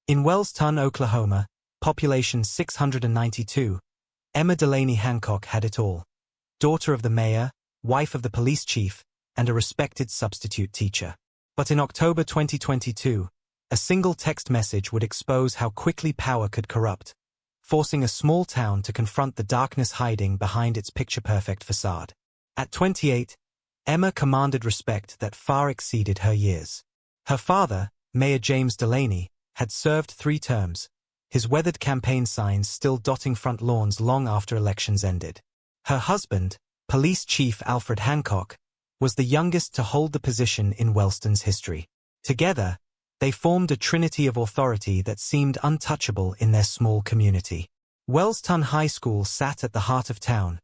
In Wellston, Oklahoma, population 692, Emma Delany Hancock had it all. Daughter of the mayor, wife of the police chief, and a respected substitute teacher. But in October 2022, a single text message would expose how quickly power could corrupt, forcing a small town to confront the darkness hiding behind its picture-perfect facade. At 28, Emma commanded respect that far exceeded her years. Her father, Mayor James Delany, had served 3 terms, his weathered campaign signs still dotting front lawns long after elections ended. Her husband, Police Chief Alfred Hancock, was the youngest to hold the position in Wellston's history. Together, they formed a trinity of authority that seemed untouchable in their small community. Wellston High School sat at the heart of town,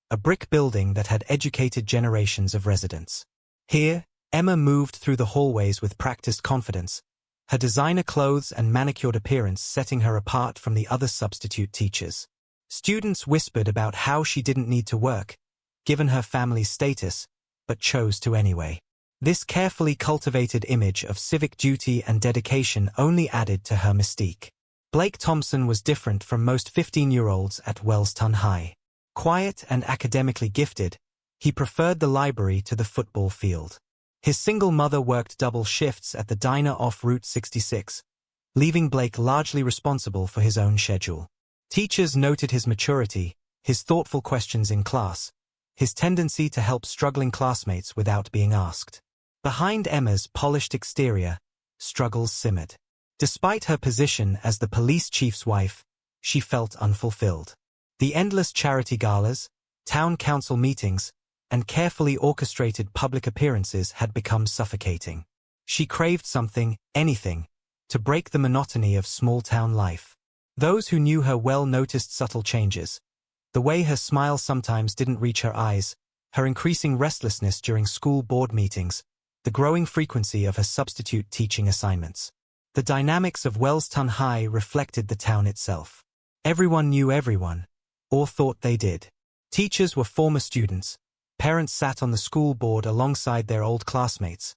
a brick building that had educated generations of residents. Here, Emma moved through the hallways with practiced confidence, her designer clothes and manicured appearance setting her apart from the other substitute teachers. Students whispered about how she didn't need to work, given her family's status, but chose to anyway. This carefully cultivated image of civic duty and dedication only added to her mystique. Blake Thompson was different from most 15-year-olds at Wellston High. Quiet and academically gifted, he preferred the library to the football field. His single mother worked double shifts at the diner off Route 66, leaving Blake largely responsible for his own schedule. Teachers noted his maturity, his thoughtful questions in class, his tendency to help struggling classmates without being asked. Behind Emma's polished exterior, struggles simmered. Despite her position as the police chief's wife, she felt unfulfilled. The endless charity galas, town council meetings, and carefully orchestrated public appearances had become suffocating. She craved something, anything, to break the monotony of small-town life. Those who knew her well noticed subtle changes. The way her smile sometimes didn't reach her eyes, her increasing restlessness during school board meetings, the growing frequency of her substitute teaching assignments. The dynamics of Wellston High reflected the town itself. Everyone knew everyone, or thought they did. Teachers were former students, parents sat on the school board alongside their old classmates,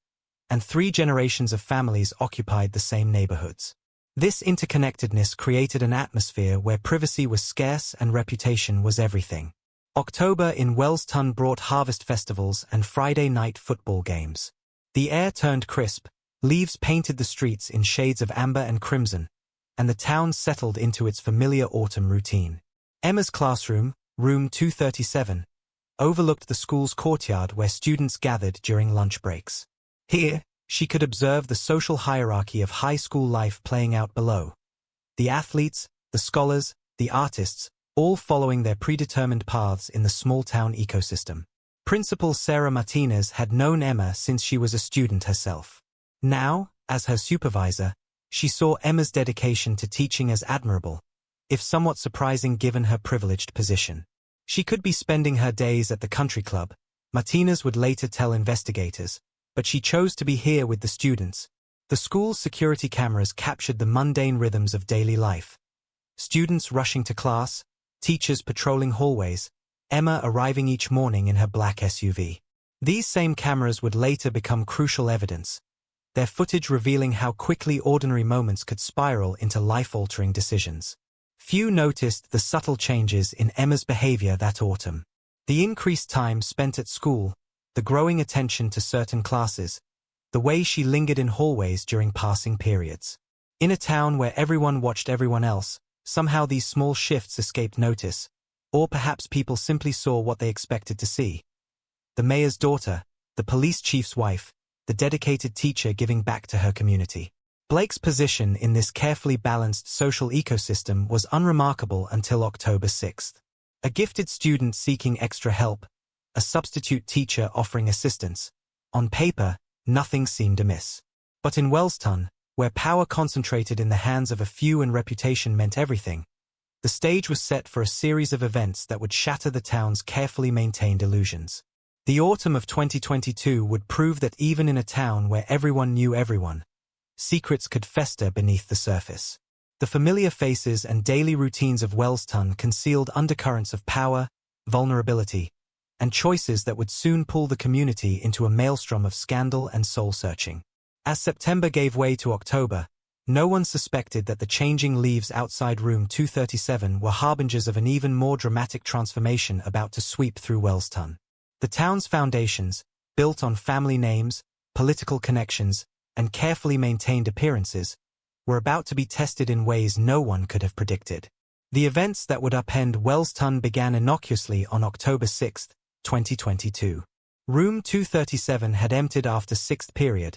and 3 generations of families occupied the same neighborhoods. This interconnectedness created an atmosphere where privacy was scarce and reputation was everything. October in Wellston brought harvest festivals and Friday night football games. The air turned crisp, leaves painted the streets in shades of amber and crimson, and the town settled into its familiar autumn routine. Emma's classroom, room 237, overlooked the school's courtyard where students gathered during lunch breaks. Here, she could observe the social hierarchy of high school life playing out below. The athletes, the scholars, the artists, all following their predetermined paths in the small-town ecosystem. Principal Sarah Martinez had known Emma since she was a student herself. Now, as her supervisor, she saw Emma's dedication to teaching as admirable, if somewhat surprising given her privileged position. She could be spending her days at the country club, Martinez would later tell investigators, but she chose to be here with the students. The school's security cameras captured the mundane rhythms of daily life. Students rushing to class, teachers patrolling hallways, Emma arriving each morning in her black SUV. These same cameras would later become crucial evidence, their footage revealing how quickly ordinary moments could spiral into life-altering decisions. Few noticed the subtle changes in Emma's behavior that autumn. The increased time spent at school, the growing attention to certain classes, the way she lingered in hallways during passing periods. In a town where everyone watched everyone else, somehow these small shifts escaped notice, or perhaps people simply saw what they expected to see. The mayor's daughter, the police chief's wife, the dedicated teacher giving back to her community. Blake's position in this carefully balanced social ecosystem was unremarkable until October 6th. A gifted student seeking extra help, a substitute teacher offering assistance. On paper, nothing seemed amiss. But in Wellston, where power concentrated in the hands of a few and reputation meant everything, the stage was set for a series of events that would shatter the town's carefully maintained illusions. The autumn of 2022 would prove that even in a town where everyone knew everyone, secrets could fester beneath the surface. The familiar faces and daily routines of Wellston concealed undercurrents of power, vulnerability, and choices that would soon pull the community into a maelstrom of scandal and soul-searching. As September gave way to October, No one suspected that the changing leaves outside room 237 were harbingers of an even more dramatic transformation about to sweep through Wellston. The town's foundations, built on family names, political connections, and carefully maintained appearances, were about to be tested in ways no one could have predicted. The events that would upend Wellston began innocuously on October 6, 2022. Room 237 had emptied after sixth period,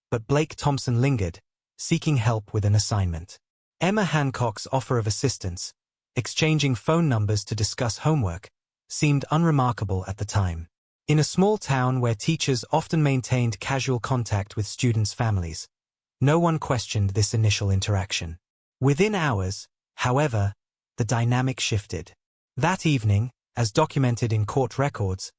but Blake Thompson lingered, seeking help with an assignment. Emma Hancock's offer of assistance, exchanging phone numbers to discuss homework, seemed unremarkable at the time. In a small town where teachers often maintained casual contact with students' families, no one questioned this initial interaction. Within hours, however, the dynamic shifted. That evening, as documented in court records,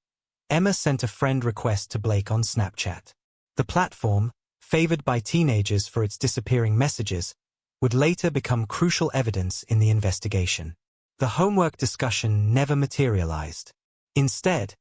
Emma sent a friend request to Blake on Snapchat. The platform, favored by teenagers for its disappearing messages, would later become crucial evidence in the investigation. The homework discussion never materialized. Instead,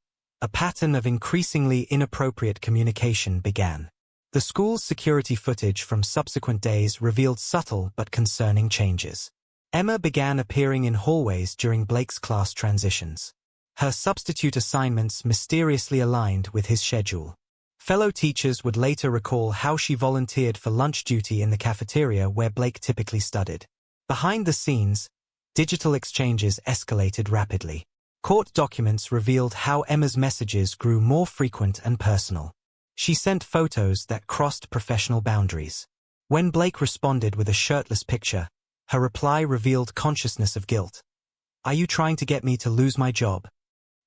a pattern of increasingly inappropriate communication began. The school's security footage from subsequent days revealed subtle but concerning changes. Emma began appearing in hallways during Blake's class transitions. Her substitute assignments mysteriously aligned with his schedule. Fellow teachers would later recall how she volunteered for lunch duty in the cafeteria where Blake typically studied. Behind the scenes, digital exchanges escalated rapidly. Court documents revealed how Emma's messages grew more frequent and personal. She sent photos that crossed professional boundaries. When Blake responded with a shirtless picture, her reply revealed consciousness of guilt. "Are you trying to get me to lose my job?"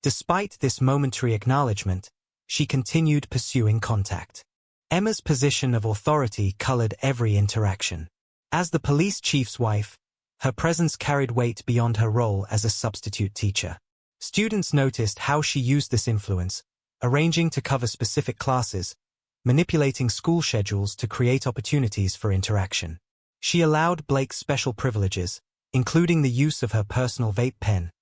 Despite this momentary acknowledgement, she continued pursuing contact. Emma's position of authority colored every interaction. As the police chief's wife, her presence carried weight beyond her role as a substitute teacher. Students noticed how she used this influence, arranging to cover specific classes, manipulating school schedules to create opportunities for interaction. She allowed Blake special privileges, including the use of her personal vape pen,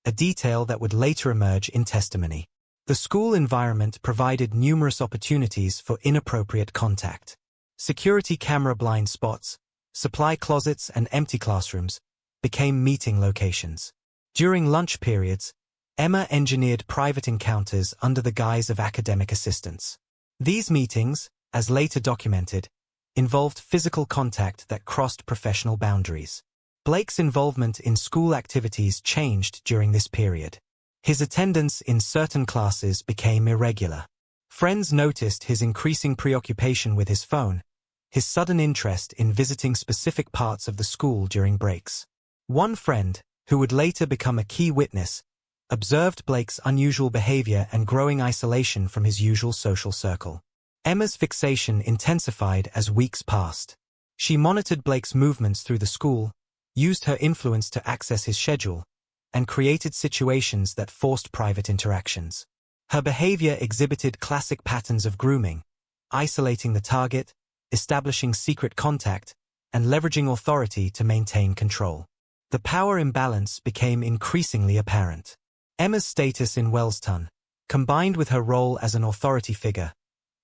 a detail that would later emerge in testimony. The school environment provided numerous opportunities for inappropriate contact. Security camera blind spots, supply closets, and empty classrooms became meeting locations. During lunch periods, Emma engineered private encounters under the guise of academic assistance. These meetings, as later documented, involved physical contact that crossed professional boundaries. Blake's involvement in school activities changed during this period. His attendance in certain classes became irregular. Friends noticed his increasing preoccupation with his phone, his sudden interest in visiting specific parts of the school during breaks. One friend, who would later become a key witness, observed Blake's unusual behavior and growing isolation from his usual social circle. Emma's fixation intensified as weeks passed. She monitored Blake's movements through the school, used her influence to access his schedule, and created situations that forced private interactions. Her behavior exhibited classic patterns of grooming, isolating the target, establishing secret contact, and leveraging authority to maintain control. The power imbalance became increasingly apparent. Emma's status in Wellston, combined with her role as an authority figure,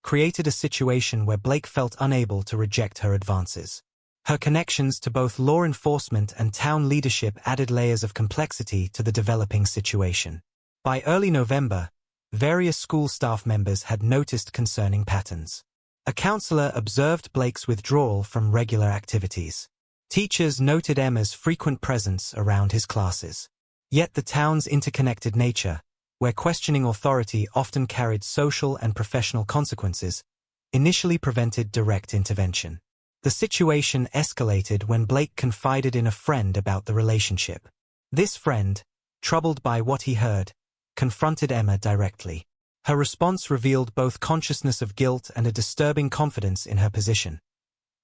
created a situation where Blake felt unable to reject her advances. Her connections to both law enforcement and town leadership added layers of complexity to the developing situation. By early November, various school staff members had noticed concerning patterns. A counselor observed Blake's withdrawal from regular activities. Teachers noted Emma's frequent presence around his classes. Yet the town's interconnected nature, where questioning authority often carried social and professional consequences, initially prevented direct intervention. The situation escalated when Blake confided in a friend about the relationship. This friend, troubled by what he heard, confronted Emma directly. Her response revealed both consciousness of guilt and a disturbing confidence in her position.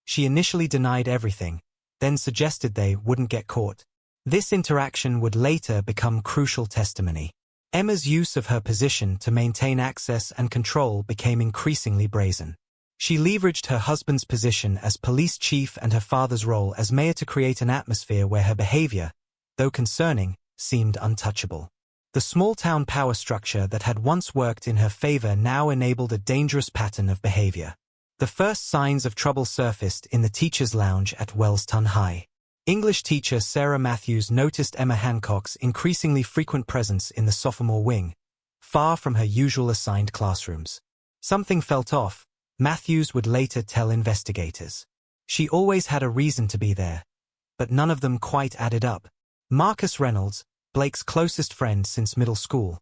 She initially denied everything, then suggested they wouldn't get caught. This interaction would later become crucial testimony. Emma's use of her position to maintain access and control became increasingly brazen. She leveraged her husband's position as police chief and her father's role as mayor to create an atmosphere where her behavior, though concerning, seemed untouchable. The small-town power structure that had once worked in her favor now enabled a dangerous pattern of behavior. The first signs of trouble surfaced in the teacher's lounge at Wellston High. English teacher Sarah Matthews noticed Emma Hancock's increasingly frequent presence in the sophomore wing, far from her usual assigned classrooms. Something felt off, Matthews would later tell investigators. She always had a reason to be there, but none of them quite added up. Marcus Reynolds, Blake's closest friend since middle school,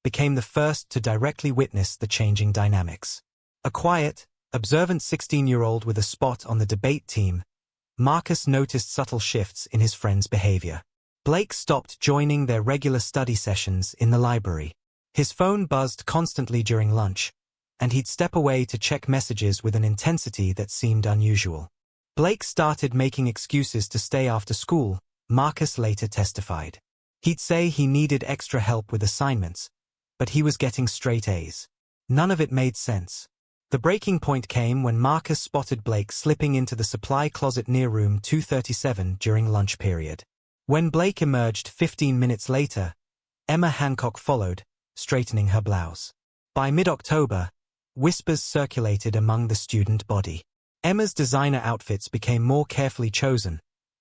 became the first to directly witness the changing dynamics. A quiet, observant 16-year-old with a spot on the debate team, Marcus noticed subtle shifts in his friend's behavior. Blake stopped joining their regular study sessions in the library. His phone buzzed constantly during lunch, and he'd step away to check messages with an intensity that seemed unusual. Blake started making excuses to stay after school, Marcus later testified. He'd say he needed extra help with assignments, but he was getting straight A's. None of it made sense. The breaking point came when Marcus spotted Blake slipping into the supply closet near room 237 during lunch period. When Blake emerged 15 minutes later, Emma Hancock followed, straightening her blouse. By mid-October, whispers circulated among the student body. Emma's designer outfits became more carefully chosen,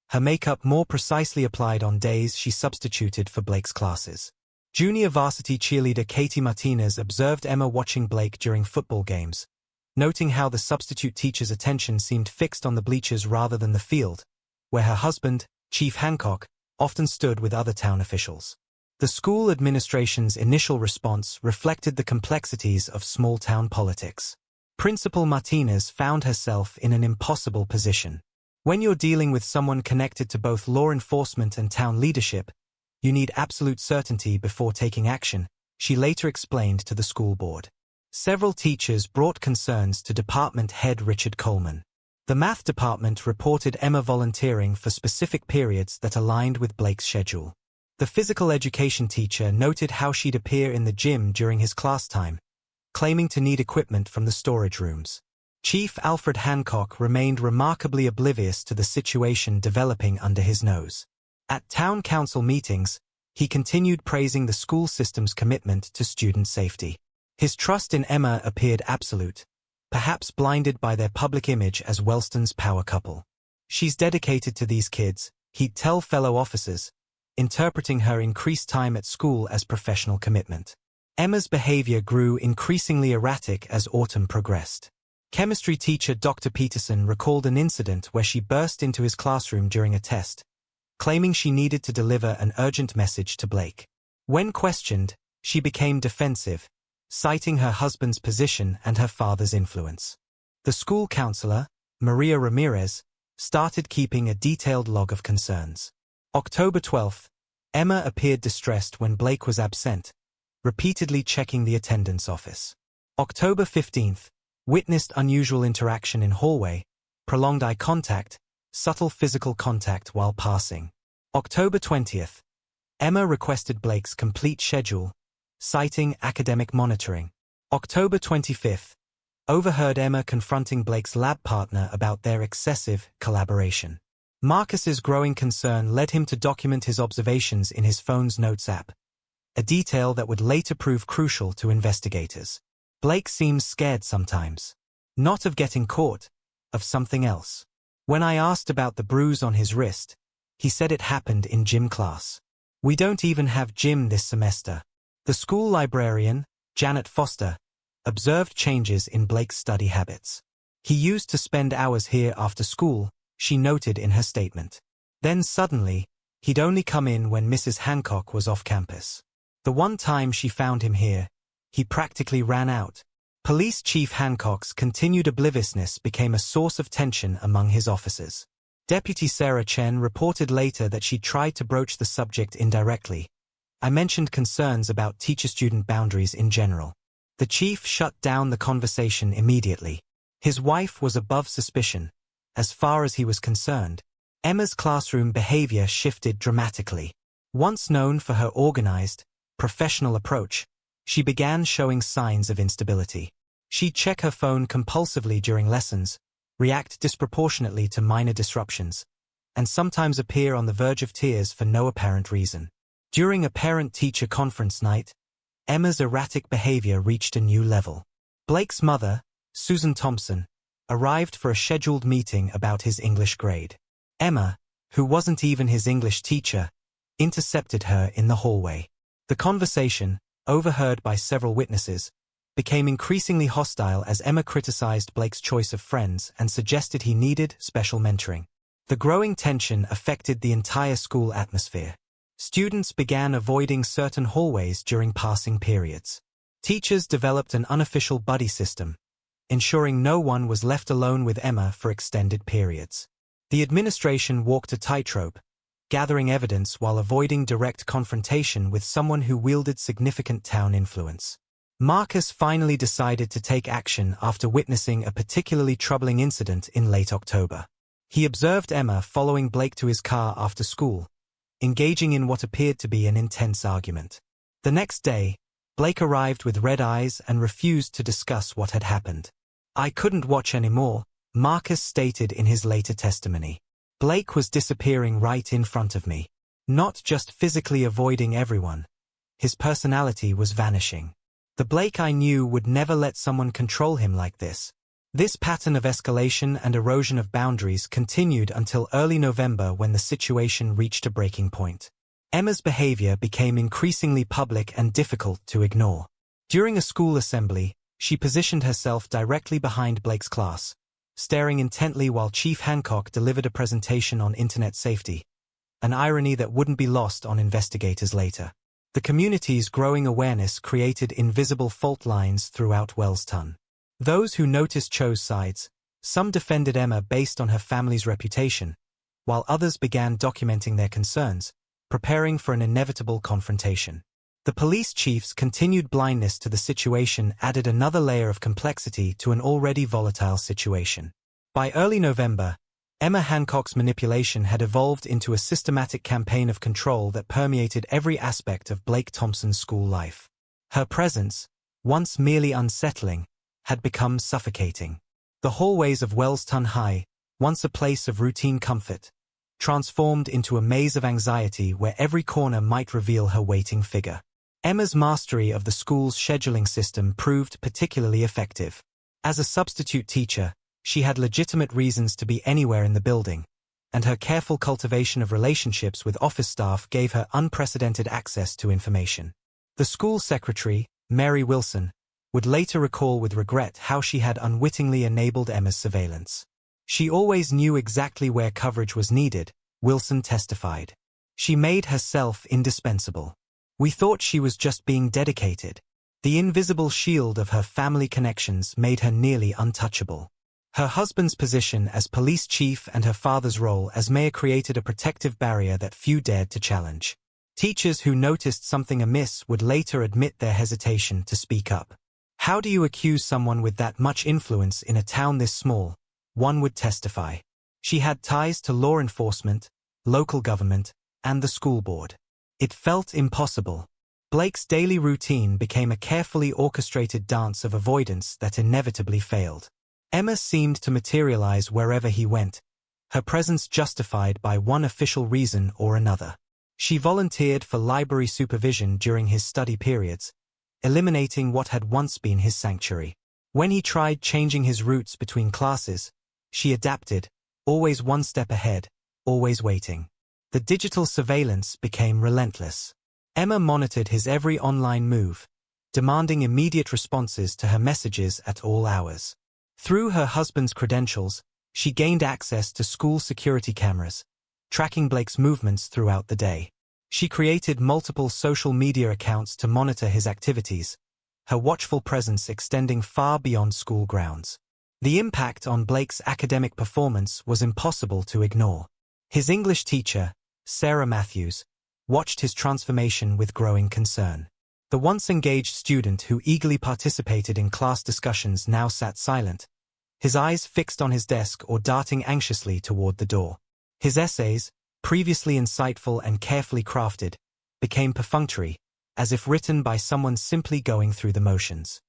her makeup more precisely applied on days she substituted for Blake's classes. Junior varsity cheerleader Katie Martinez observed Emma watching Blake during football games, noting how the substitute teacher's attention seemed fixed on the bleachers rather than the field, where her husband, Chief Hancock, often stood with other town officials. The school administration's initial response reflected the complexities of small-town politics. Principal Martinez found herself in an impossible position. When you're dealing with someone connected to both law enforcement and town leadership, you need absolute certainty before taking action, she later explained to the school board. Several teachers brought concerns to department head Richard Coleman. The math department reported Emma volunteering for specific periods that aligned with Blake's schedule. The physical education teacher noted how she'd appear in the gym during his class time, claiming to need equipment from the storage rooms. Chief Alfred Hancock remained remarkably oblivious to the situation developing under his nose. At town council meetings, he continued praising the school system's commitment to student safety. His trust in Emma appeared absolute, perhaps blinded by their public image as Wellston's power couple. She's dedicated to these kids, he'd tell fellow officers, interpreting her increased time at school as professional commitment. Emma's behavior grew increasingly erratic as autumn progressed. Chemistry teacher Dr. Peterson recalled an incident where she burst into his classroom during a test, claiming she needed to deliver an urgent message to Blake. When questioned, she became defensive, citing her husband's position and her father's influence. The school counselor, Maria Ramirez, started keeping a detailed log of concerns. October 12th, Emma appeared distressed when Blake was absent, repeatedly checking the attendance office. October 15th, witnessed unusual interaction in hallway, prolonged eye contact, subtle physical contact while passing. October 20th, Emma requested Blake's complete schedule, citing academic monitoring. October 25th, overheard Emma confronting Blake's lab partner about their excessive collaboration. Marcus's growing concern led him to document his observations in his phone's notes app, a detail that would later prove crucial to investigators. Blake seems scared sometimes. Not of getting caught, of something else. When I asked about the bruise on his wrist, he said it happened in gym class. We don't even have gym this semester. The school librarian, Janet Foster, observed changes in Blake's study habits. He used to spend hours here after school, she noted in her statement. Then suddenly, he'd only come in when Mrs. Hancock was off campus. The one time she found him here, he practically ran out. Police Chief Hancock's continued obliviousness became a source of tension among his officers. Deputy Sarah Chen reported later that she tried to broach the subject indirectly. I mentioned concerns about teacher-student boundaries in general. The chief shut down the conversation immediately. His wife was above suspicion. As far as he was concerned, Emma's classroom behavior shifted dramatically. Once known for her organized, professional approach, she began showing signs of instability. She'd check her phone compulsively during lessons, react disproportionately to minor disruptions, and sometimes appear on the verge of tears for no apparent reason. During a parent-teacher conference night, Emma's erratic behavior reached a new level. Blake's mother, Susan Thompson, arrived for a scheduled meeting about his English grade. Emma, who wasn't even his English teacher, intercepted her in the hallway. The conversation, overheard by several witnesses, became increasingly hostile as Emma criticized Blake's choice of friends and suggested he needed special mentoring. The growing tension affected the entire school atmosphere. Students began avoiding certain hallways during passing periods. Teachers developed an unofficial buddy system, ensuring no one was left alone with Emma for extended periods. The administration walked a tightrope, gathering evidence while avoiding direct confrontation with someone who wielded significant town influence. Marcus finally decided to take action after witnessing a particularly troubling incident in late October. He observed Emma following Blake to his car after school, engaging in what appeared to be an intense argument. The next day, Blake arrived with red eyes and refused to discuss what had happened. "I couldn't watch anymore," Marcus stated in his later testimony. "Blake was disappearing right in front of me. Not just physically avoiding everyone. His personality was vanishing. The Blake I knew would never let someone control him like this." This pattern of escalation and erosion of boundaries continued until early November when the situation reached a breaking point. Emma's behavior became increasingly public and difficult to ignore. During a school assembly, she positioned herself directly behind Blake's class, staring intently while Chief Hancock delivered a presentation on internet safety, an irony that wouldn't be lost on investigators later. The community's growing awareness created invisible fault lines throughout Wellston. Those who noticed chose sides. Some defended Emma based on her family's reputation, while others began documenting their concerns, preparing for an inevitable confrontation. The police chief's continued blindness to the situation added another layer of complexity to an already volatile situation. By early November, Emma Hancock's manipulation had evolved into a systematic campaign of control that permeated every aspect of Blake Thompson's school life. Her presence, once merely unsettling, had become suffocating. The hallways of Wellston High, once a place of routine comfort, transformed into a maze of anxiety where every corner might reveal her waiting figure. Emma's mastery of the school's scheduling system proved particularly effective. As a substitute teacher, she had legitimate reasons to be anywhere in the building, and her careful cultivation of relationships with office staff gave her unprecedented access to information. The school secretary, Mary Wilson, would later recall with regret how she had unwittingly enabled Emma's surveillance. "She always knew exactly where coverage was needed," Wilson testified. "She made herself indispensable. We thought she was just being dedicated." The invisible shield of her family connections made her nearly untouchable. Her husband's position as police chief and her father's role as mayor created a protective barrier that few dared to challenge. Teachers who noticed something amiss would later admit their hesitation to speak up. "How do you accuse someone with that much influence in a town this small?" one would testify. She had ties to law enforcement, local government, and the school board. It felt impossible. Blake's daily routine became a carefully orchestrated dance of avoidance that inevitably failed. Emma seemed to materialize wherever he went, her presence justified by one official reason or another. She volunteered for library supervision during his study periods, eliminating what had once been his sanctuary. When he tried changing his routes between classes, she adapted, always one step ahead, always waiting. The digital surveillance became relentless. Emma monitored his every online move, demanding immediate responses to her messages at all hours. Through her husband's credentials, she gained access to school security cameras, tracking Blake's movements throughout the day. She created multiple social media accounts to monitor his activities, her watchful presence extending far beyond school grounds. The impact on Blake's academic performance was impossible to ignore. His English teacher, Sarah Matthews, watched his transformation with growing concern. The once engaged student who eagerly participated in class discussions now sat silent, his eyes fixed on his desk or darting anxiously toward the door. His essays, previously insightful and carefully crafted, became perfunctory, as if written by someone simply going through the motions.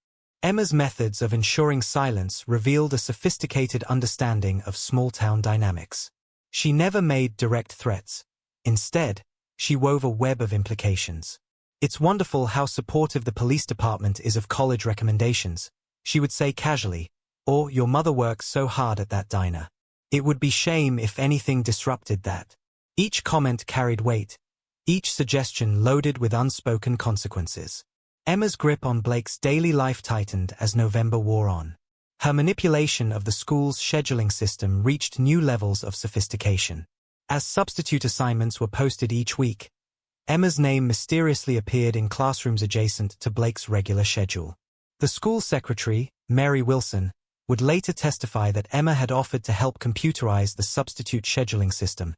Emma's methods of ensuring silence revealed a sophisticated understanding of small-town dynamics. She never made direct threats. Instead, she wove a web of implications. "It's wonderful how supportive the police department is of college recommendations," she would say casually, Or, your mother works so hard at that diner. It would be shame if anything disrupted that. Each comment carried weight, each suggestion loaded with unspoken consequences. Emma's grip on Blake's daily life tightened as November wore on. Her manipulation of the school's scheduling system reached new levels of sophistication. As substitute assignments were posted each week, Emma's name mysteriously appeared in classrooms adjacent to Blake's regular schedule. The school secretary, Mary Wilson, would later testify that Emma had offered to help computerize the substitute scheduling system,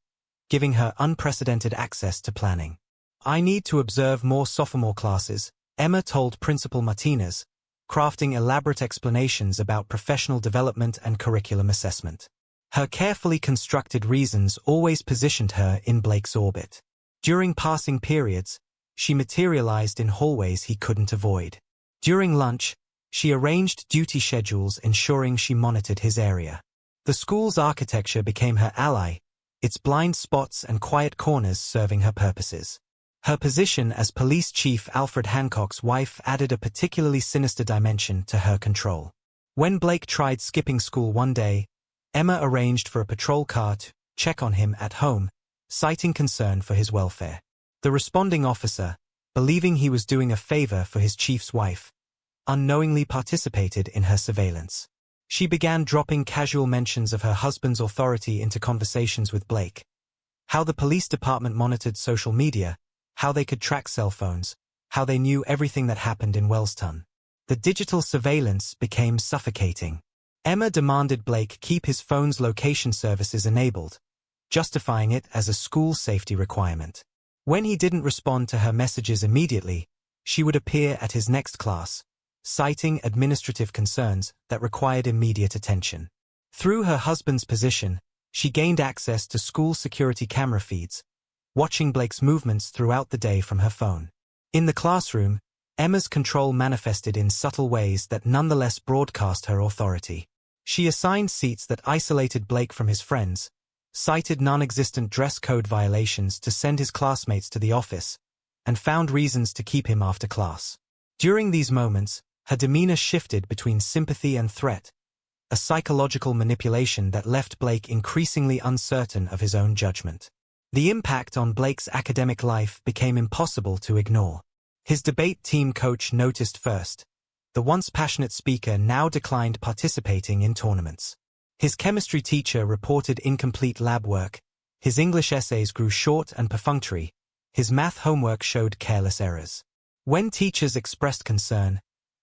giving her unprecedented access to planning. "I need to observe more sophomore classes," Emma told Principal Martinez, crafting elaborate explanations about professional development and curriculum assessment. Her carefully constructed reasons always positioned her in Blake's orbit. During passing periods, she materialized in hallways he couldn't avoid. During lunch, she arranged duty schedules ensuring she monitored his area. The school's architecture became her ally, its blind spots and quiet corners serving her purposes. Her position as police chief Alfred Hancock's wife added a particularly sinister dimension to her control. When Blake tried skipping school one day, Emma arranged for a patrol car to check on him at home, citing concern for his welfare. The responding officer, believing he was doing a favor for his chief's wife, unknowingly participated in her surveillance. She began dropping casual mentions of her husband's authority into conversations with Blake. How the police department monitored social media, how they could track cell phones, how they knew everything that happened in Wellston. The digital surveillance became suffocating. Emma demanded Blake keep his phone's location services enabled, justifying it as a school safety requirement. When he didn't respond to her messages immediately, she would appear at his next class, citing administrative concerns that required immediate attention. Through her husband's position, she gained access to school security camera feeds, watching Blake's movements throughout the day from her phone. In the classroom, Emma's control manifested in subtle ways that nonetheless broadcast her authority. She assigned seats that isolated Blake from his friends, cited non-existent dress code violations to send his classmates to the office, and found reasons to keep him after class. During these moments, her demeanor shifted between sympathy and threat, a psychological manipulation that left Blake increasingly uncertain of his own judgment. The impact on Blake's academic life became impossible to ignore. His debate team coach noticed first. The once passionate speaker now declined participating in tournaments. His chemistry teacher reported incomplete lab work, his English essays grew short and perfunctory, his math homework showed careless errors. When teachers expressed concern,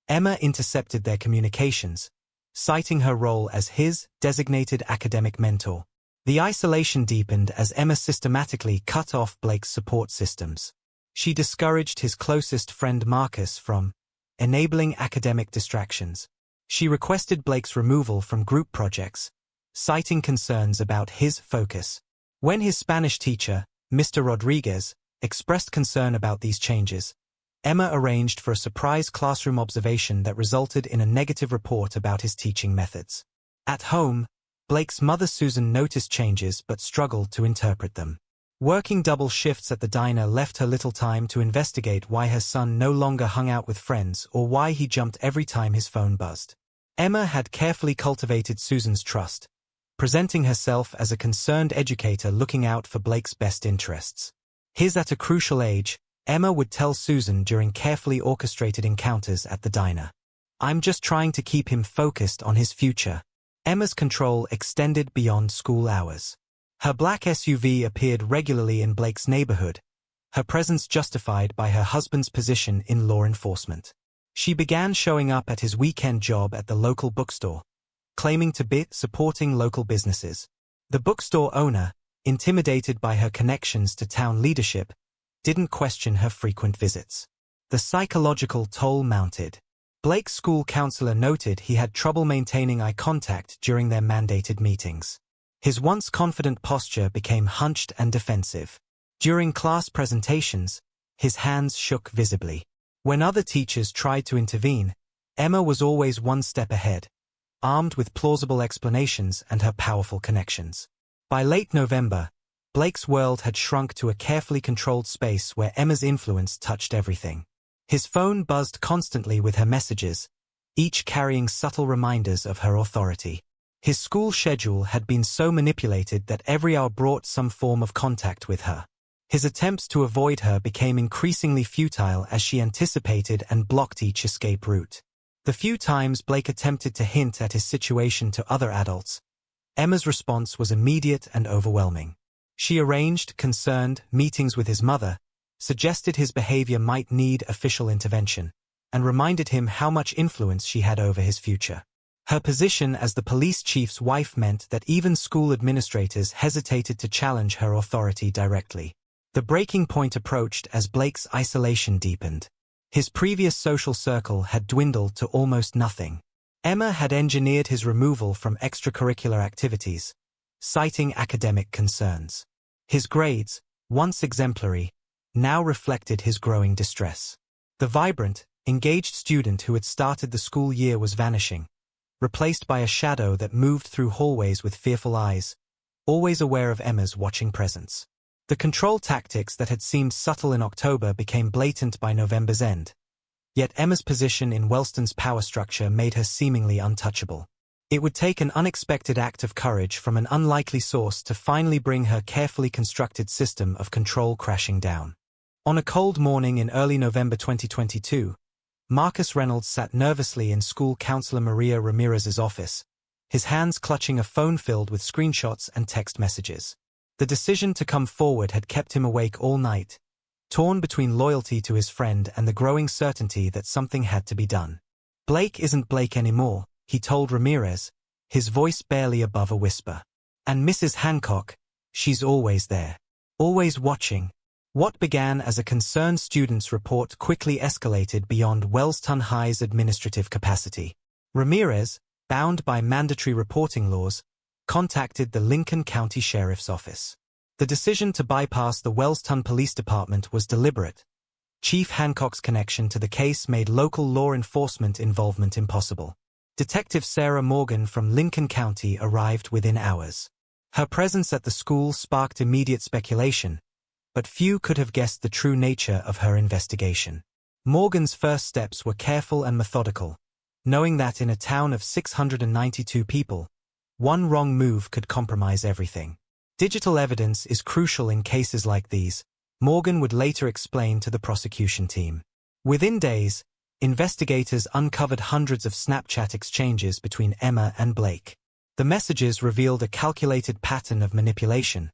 Emma intercepted their communications, citing her role as his designated academic mentor. The isolation deepened as Emma systematically cut off Blake's support systems. She discouraged his closest friend Marcus from enabling academic distractions. She requested Blake's removal from group projects, citing concerns about his focus. When his Spanish teacher, Mr. Rodriguez, expressed concern about these changes, Emma arranged for a surprise classroom observation that resulted in a negative report about his teaching methods. At home, Blake's mother Susan noticed changes but struggled to interpret them. Working double shifts at the diner left her little time to investigate why her son no longer hung out with friends or why he jumped every time his phone buzzed. Emma had carefully cultivated Susan's trust, presenting herself as a concerned educator looking out for Blake's best interests. At a crucial age, Emma would tell Susan during carefully orchestrated encounters at the diner, "I'm just trying to keep him focused on his future." Emma's control extended beyond school hours. Her black SUV appeared regularly in Blake's neighborhood, her presence justified by her husband's position in law enforcement. She began showing up at his weekend job at the local bookstore, claiming to be supporting local businesses. The bookstore owner, intimidated by her connections to town leadership, didn't question her frequent visits. The psychological toll mounted. Blake's school counselor noted he had trouble maintaining eye contact during their mandated meetings. His once confident posture became hunched and defensive. During class presentations, his hands shook visibly. When other teachers tried to intervene, Emma was always one step ahead, armed with plausible explanations and her powerful connections. By late November, Blake's world had shrunk to a carefully controlled space where Emma's influence touched everything. His phone buzzed constantly with her messages, each carrying subtle reminders of her authority. His school schedule had been so manipulated that every hour brought some form of contact with her. His attempts to avoid her became increasingly futile as she anticipated and blocked each escape route. The few times Blake attempted to hint at his situation to other adults, Emma's response was immediate and overwhelming. She arranged, concerned, meetings with his mother, suggested his behavior might need official intervention, and reminded him how much influence she had over his future. Her position as the police chief's wife meant that even school administrators hesitated to challenge her authority directly. The breaking point approached as Blake's isolation deepened. His previous social circle had dwindled to almost nothing. Emma had engineered his removal from extracurricular activities, citing academic concerns. His grades, once exemplary, now reflected his growing distress. The vibrant, engaged student who had started the school year was vanishing, replaced by a shadow that moved through hallways with fearful eyes, always aware of Emma's watching presence. The control tactics that had seemed subtle in October became blatant by November's end. Yet Emma's position in Wellston's power structure made her seemingly untouchable. It would take an unexpected act of courage from an unlikely source to finally bring her carefully constructed system of control crashing down. On a cold morning in early November 2022, Marcus Reynolds sat nervously in school counselor Maria Ramirez's office, his hands clutching a phone filled with screenshots and text messages. The decision to come forward had kept him awake all night, torn between loyalty to his friend and the growing certainty that something had to be done. "Blake isn't Blake anymore," he told Ramirez, his voice barely above a whisper. "And Mrs. Hancock, she's always there. Always watching." What began as a concerned student's report quickly escalated beyond Wellston High's administrative capacity. Ramirez, bound by mandatory reporting laws, contacted the Lincoln County Sheriff's Office. The decision to bypass the Wellston Police Department was deliberate. Chief Hancock's connection to the case made local law enforcement involvement impossible. Detective Sarah Morgan from Lincoln County arrived within hours. Her presence at the school sparked immediate speculation, but few could have guessed the true nature of her investigation. Morgan's first steps were careful and methodical, knowing that in a town of 692 people, one wrong move could compromise everything. Digital evidence is crucial in cases like these, Morgan would later explain to the prosecution team. Within days, investigators uncovered hundreds of Snapchat exchanges between Emma and Blake. The messages revealed a calculated pattern of manipulation,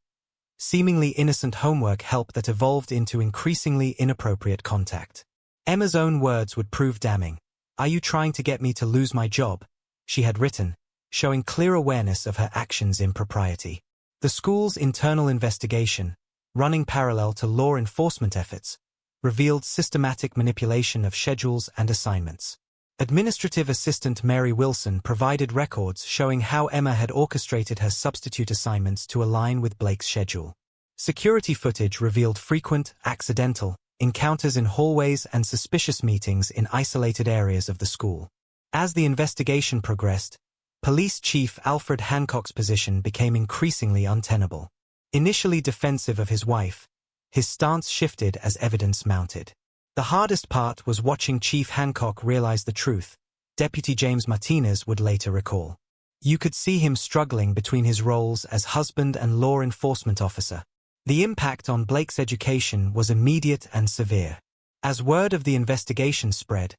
seemingly innocent homework help that evolved into increasingly inappropriate contact. Emma's own words would prove damning. "Are you trying to get me to lose my job?" she had written, showing clear awareness of her actions' impropriety. The school's internal investigation, running parallel to law enforcement efforts, revealed systematic manipulation of schedules and assignments. Administrative assistant Mary Wilson provided records showing how Emma had orchestrated her substitute assignments to align with Blake's schedule. Security footage revealed frequent, accidental, encounters in hallways and suspicious meetings in isolated areas of the school. As the investigation progressed, Police Chief Alfred Hancock's position became increasingly untenable. Initially defensive of his wife, his stance shifted as evidence mounted. The hardest part was watching Chief Hancock realize the truth, Deputy James Martinez would later recall. You could see him struggling between his roles as husband and law enforcement officer. The impact on Blake's education was immediate and severe. As word of the investigation spread,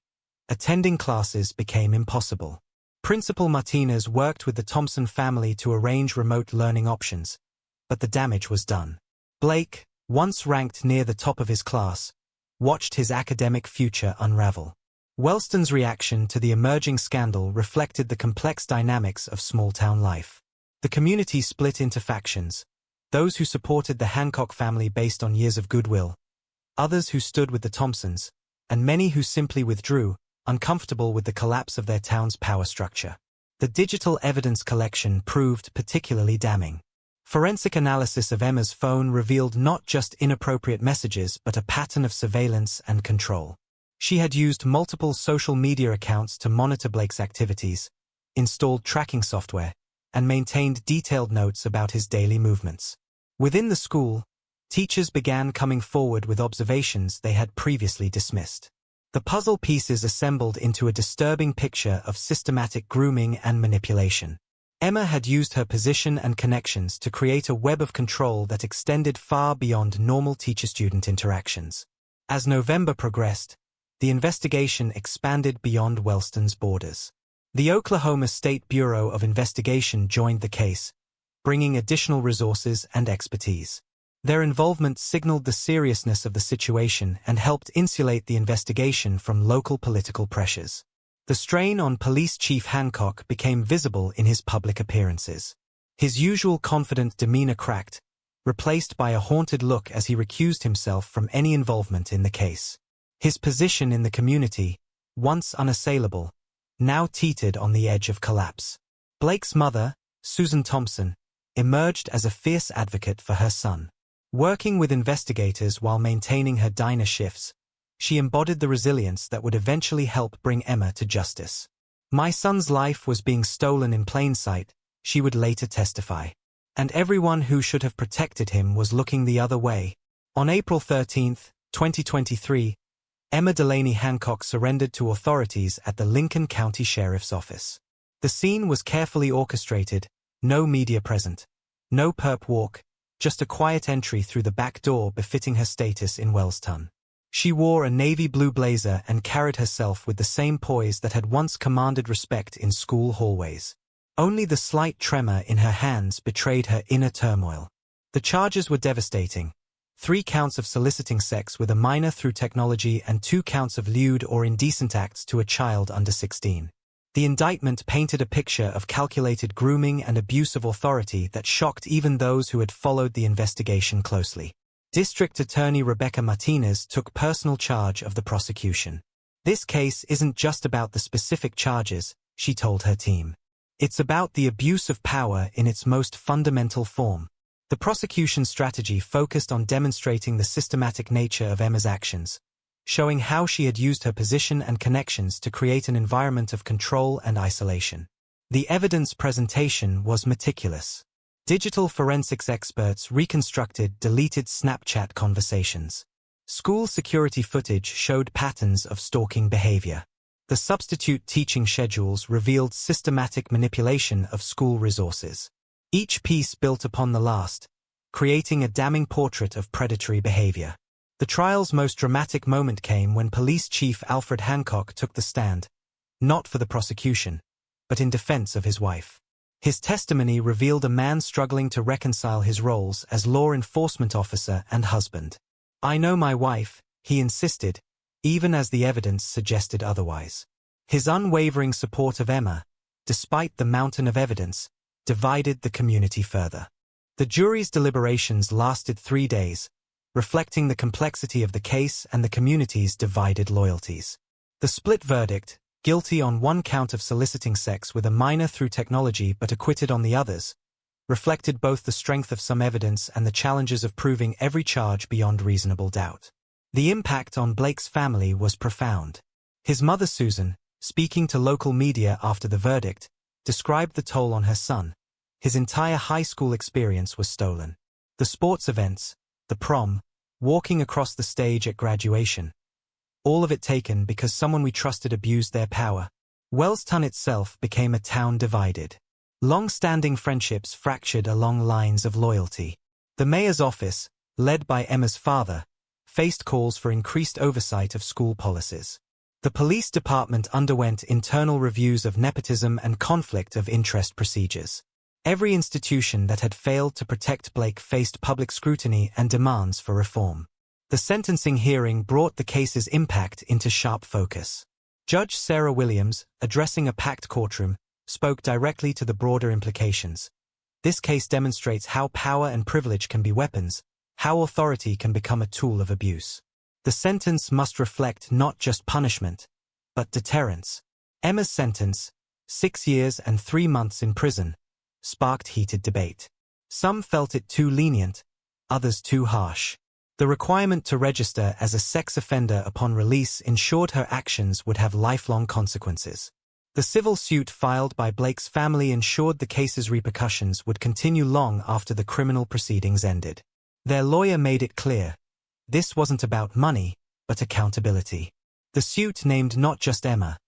attending classes became impossible. Principal Martinez worked with the Thompson family to arrange remote learning options, but the damage was done. Blake, once ranked near the top of his class, watched his academic future unravel. Wellston's reaction to the emerging scandal reflected the complex dynamics of small-town life. The community split into factions, those who supported the Hancock family based on years of goodwill, others who stood with the Thompsons, and many who simply withdrew, uncomfortable with the collapse of their town's power structure. The digital evidence collection proved particularly damning. Forensic analysis of Emma's phone revealed not just inappropriate messages but a pattern of surveillance and control. She had used multiple social media accounts to monitor Blake's activities, installed tracking software, and maintained detailed notes about his daily movements. Within the school, teachers began coming forward with observations they had previously dismissed. The puzzle pieces assembled into a disturbing picture of systematic grooming and manipulation. Emma had used her position and connections to create a web of control that extended far beyond normal teacher-student interactions. As November progressed, the investigation expanded beyond Wellston's borders. The Oklahoma State Bureau of Investigation joined the case, bringing additional resources and expertise. Their involvement signaled the seriousness of the situation and helped insulate the investigation from local political pressures. The strain on Police Chief Hancock became visible in his public appearances. His usual confident demeanor cracked, replaced by a haunted look as he recused himself from any involvement in the case. His position in the community, once unassailable, now teetered on the edge of collapse. Blake's mother, Susan Thompson, emerged as a fierce advocate for her son. Working with investigators while maintaining her diner shifts, she embodied the resilience that would eventually help bring Emma to justice. "My son's life was being stolen in plain sight," she would later testify. "And everyone who should have protected him was looking the other way." On April 13, 2023, Emma Delany Hancock surrendered to authorities at the Lincoln County Sheriff's Office. The scene was carefully orchestrated, no media present, no perp walk, just a quiet entry through the back door befitting her status in Wellston. She wore a navy blue blazer and carried herself with the same poise that had once commanded respect in school hallways. Only the slight tremor in her hands betrayed her inner turmoil. The charges were devastating: 3 counts of soliciting sex with a minor through technology and 2 counts of lewd or indecent acts to a child under 16. The indictment painted a picture of calculated grooming and abuse of authority that shocked even those who had followed the investigation closely. District Attorney Rebecca Martinez took personal charge of the prosecution. "This case isn't just about the specific charges," she told her team. "It's about the abuse of power in its most fundamental form." The prosecution strategy focused on demonstrating the systematic nature of Emma's actions, showing how she had used her position and connections to create an environment of control and isolation. The evidence presentation was meticulous. Digital forensics experts reconstructed deleted Snapchat conversations. School security footage showed patterns of stalking behavior. The substitute teaching schedules revealed systematic manipulation of school resources. Each piece built upon the last, creating a damning portrait of predatory behavior. The trial's most dramatic moment came when Police Chief Alfred Hancock took the stand, not for the prosecution, but in defense of his wife. His testimony revealed a man struggling to reconcile his roles as law enforcement officer and husband. "I know my wife," he insisted, even as the evidence suggested otherwise. His unwavering support of Emma, despite the mountain of evidence, divided the community further. The jury's deliberations lasted 3 days, reflecting the complexity of the case and the community's divided loyalties. The split verdict, guilty on 1 count of soliciting sex with a minor through technology but acquitted on the others, reflected both the strength of some evidence and the challenges of proving every charge beyond reasonable doubt. The impact on Blake's family was profound. His mother Susan, speaking to local media after the verdict, described the toll on her son. His entire high school experience was stolen. The sports events, the prom, walking across the stage at graduation, all of it taken because someone we trusted abused their power. Wellston itself became a town divided. Long-standing friendships fractured along lines of loyalty. The mayor's office, led by Emma's father, faced calls for increased oversight of school policies. The police department underwent internal reviews of nepotism and conflict of interest procedures. Every institution that had failed to protect Blake faced public scrutiny and demands for reform. The sentencing hearing brought the case's impact into sharp focus. Judge Sarah Williams, addressing a packed courtroom, spoke directly to the broader implications. "This case demonstrates how power and privilege can be weapons, how authority can become a tool of abuse. The sentence must reflect not just punishment, but deterrence." Emma's sentence, 6 years and 3 months in prison, sparked heated debate. Some felt it too lenient, others too harsh. The requirement to register as a sex offender upon release ensured her actions would have lifelong consequences. The civil suit filed by Blake's family ensured the case's repercussions would continue long after the criminal proceedings ended. Their lawyer made it clear, this wasn't about money, but accountability. The suit named not just Emma,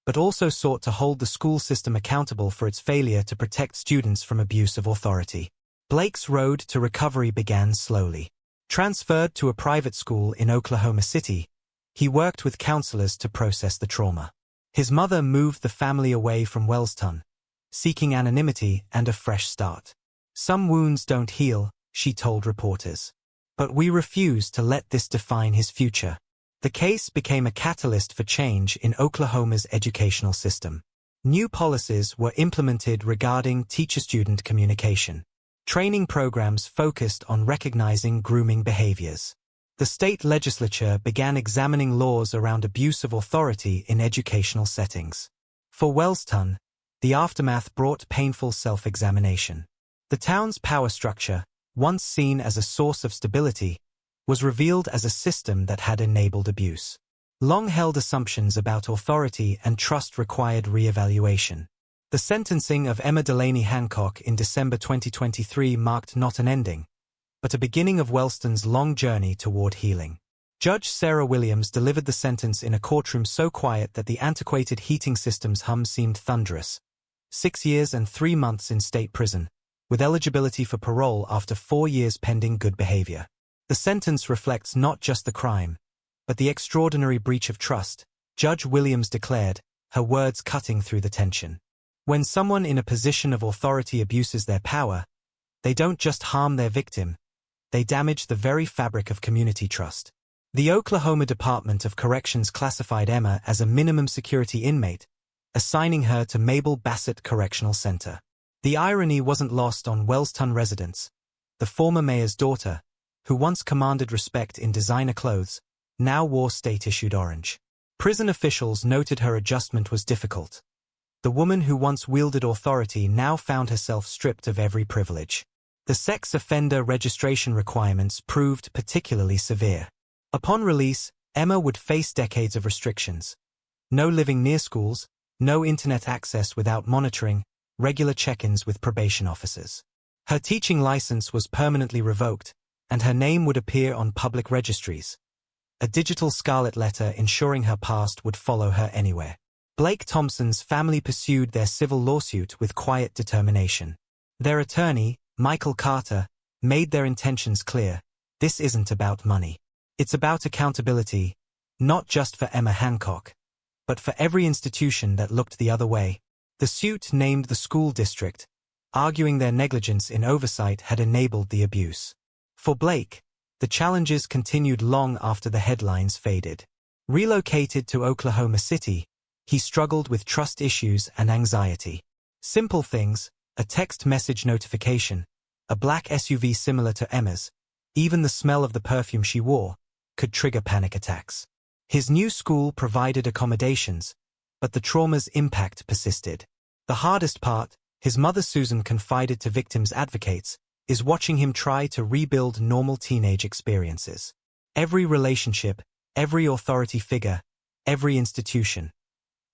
but also sought to hold the school system accountable for its failure to protect students from abuse of authority. Blake's road to recovery began slowly. Transferred to a private school in Oklahoma City, he worked with counselors to process the trauma. His mother moved the family away from Wellston, seeking anonymity and a fresh start. "Some wounds don't heal," she told reporters. "But we refuse to let this define his future." The case became a catalyst for change in Oklahoma's educational system. New policies were implemented regarding teacher-student communication. Training programs focused on recognizing grooming behaviors. The state legislature began examining laws around abuse of authority in educational settings. For Wellston, the aftermath brought painful self-examination. The town's power structure, once seen as a source of stability, was revealed as a system that had enabled abuse. Long-held assumptions about authority and trust required re-evaluation. The sentencing of Emma Delany Hancock in December 2023 marked not an ending, but a beginning of Wellston's long journey toward healing. Judge Sarah Williams delivered the sentence in a courtroom so quiet that the antiquated heating system's hum seemed thunderous. 6 years and 3 months in state prison, with eligibility for parole after 4 years pending good behavior. The sentence reflects not just the crime, but the extraordinary breach of trust, Judge Williams declared, her words cutting through the tension. When someone in a position of authority abuses their power, they don't just harm their victim, they damage the very fabric of community trust. The Oklahoma Department of Corrections classified Emma as a minimum security inmate, assigning her to Mabel Bassett Correctional Center. The irony wasn't lost on Wellston residents. The former mayor's daughter, who once commanded respect in designer clothes, now wore state-issued orange. Prison officials noted her adjustment was difficult. The woman who once wielded authority now found herself stripped of every privilege. The sex offender registration requirements proved particularly severe. Upon release, Emma would face decades of restrictions. No living near schools, no internet access without monitoring, regular check-ins with probation officers. Her teaching license was permanently revoked, and her name would appear on public registries. A digital scarlet letter ensuring her past would follow her anywhere. Blake Thompson's family pursued their civil lawsuit with quiet determination. Their attorney, Michael Carter, made their intentions clear. This isn't about money. It's about accountability, not just for Emma Hancock, but for every institution that looked the other way. The suit named the school district, arguing their negligence in oversight had enabled the abuse. For Blake, the challenges continued long after the headlines faded. Relocated to Oklahoma City, he struggled with trust issues and anxiety. Simple things, a text message notification, a black SUV similar to Emma's, even the smell of the perfume she wore, could trigger panic attacks. His new school provided accommodations, but the trauma's impact persisted. The hardest part, his mother Susan confided to victims' advocates, is watching him try to rebuild normal teenage experiences. Every relationship, every authority figure, every institution.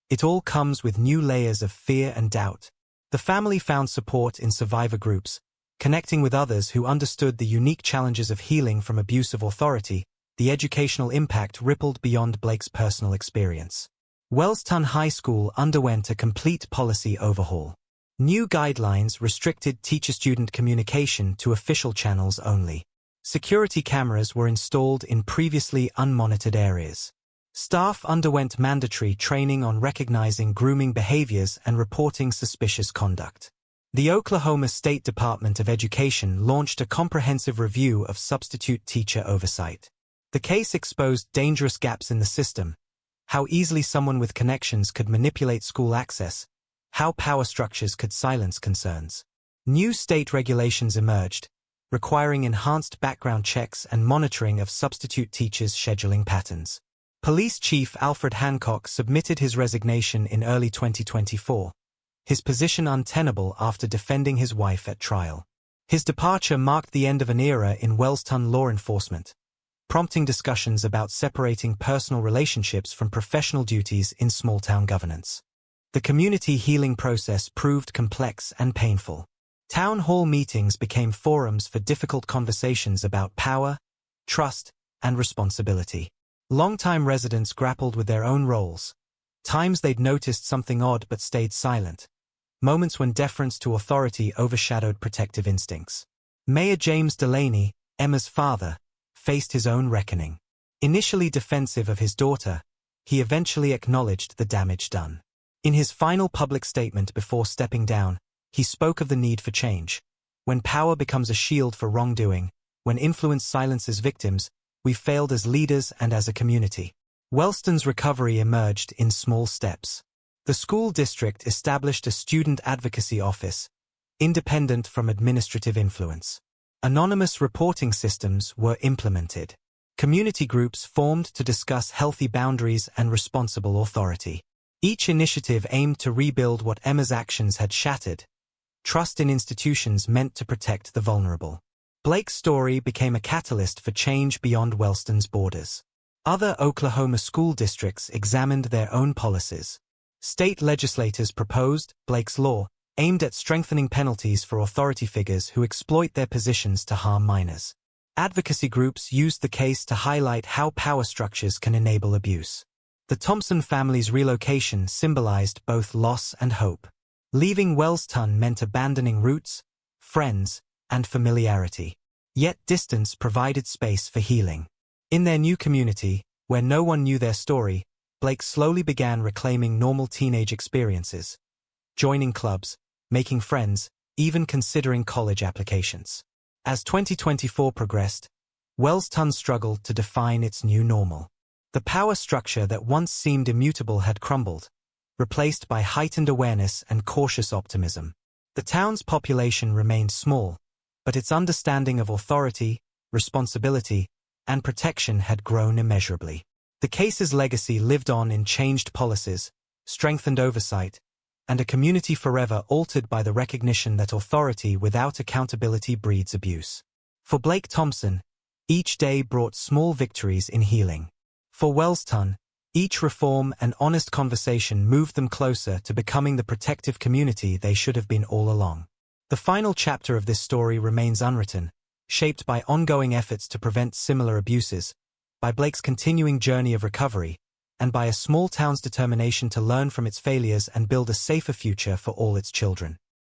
It all comes with new layers of fear and doubt. The family found support in survivor groups, connecting with others who understood the unique challenges of healing from abuse of authority. The educational impact rippled beyond Blake's personal experience. Wellston High School underwent a complete policy overhaul. New guidelines restricted teacher-student communication to official channels only. Security cameras were installed in previously unmonitored areas. Staff underwent mandatory training on recognizing grooming behaviors and reporting suspicious conduct. The Oklahoma State Department of Education launched a comprehensive review of substitute teacher oversight. The case exposed dangerous gaps in the system, how easily someone with connections could manipulate school access, how power structures could silence concerns. New state regulations emerged, requiring enhanced background checks and monitoring of substitute teachers' scheduling patterns. Police Chief Alfred Hancock submitted his resignation in early 2024, his position untenable after defending his wife at trial. His departure marked the end of an era in Wellston law enforcement, prompting discussions about separating personal relationships from professional duties in small-town governance. The community healing process proved complex and painful. Town hall meetings became forums for difficult conversations about power, trust, and responsibility. Longtime residents grappled with their own roles. Times they'd noticed something odd but stayed silent. Moments when deference to authority overshadowed protective instincts. Mayor James Delany, Emma's father, faced his own reckoning. Initially defensive of his daughter, he eventually acknowledged the damage done. In his final public statement before stepping down, he spoke of the need for change. When power becomes a shield for wrongdoing, when influence silences victims, we failed as leaders and as a community. Wellston's recovery emerged in small steps. The school district established a student advocacy office, independent from administrative influence. Anonymous reporting systems were implemented. Community groups formed to discuss healthy boundaries and responsible authority. Each initiative aimed to rebuild what Emma's actions had shattered. Trust in institutions meant to protect the vulnerable. Blake's story became a catalyst for change beyond Wellston's borders. Other Oklahoma school districts examined their own policies. State legislators proposed Blake's Law, aimed at strengthening penalties for authority figures who exploit their positions to harm minors. Advocacy groups used the case to highlight how power structures can enable abuse. The Thompson family's relocation symbolized both loss and hope. Leaving Wellston meant abandoning roots, friends, and familiarity. Yet distance provided space for healing. In their new community, where no one knew their story, Blake slowly began reclaiming normal teenage experiences. Joining clubs, making friends, even considering college applications. As 2024 progressed, Wellston struggled to define its new normal. The power structure that once seemed immutable had crumbled, replaced by heightened awareness and cautious optimism. The town's population remained small, but its understanding of authority, responsibility, and protection had grown immeasurably. The case's legacy lived on in changed policies, strengthened oversight, and a community forever altered by the recognition that authority without accountability breeds abuse. For Blake Thompson, each day brought small victories in healing. For Wellston, each reform and honest conversation moved them closer to becoming the protective community they should have been all along. The final chapter of this story remains unwritten, shaped by ongoing efforts to prevent similar abuses, by Blake's continuing journey of recovery, and by a small town's determination to learn from its failures and build a safer future for all its children.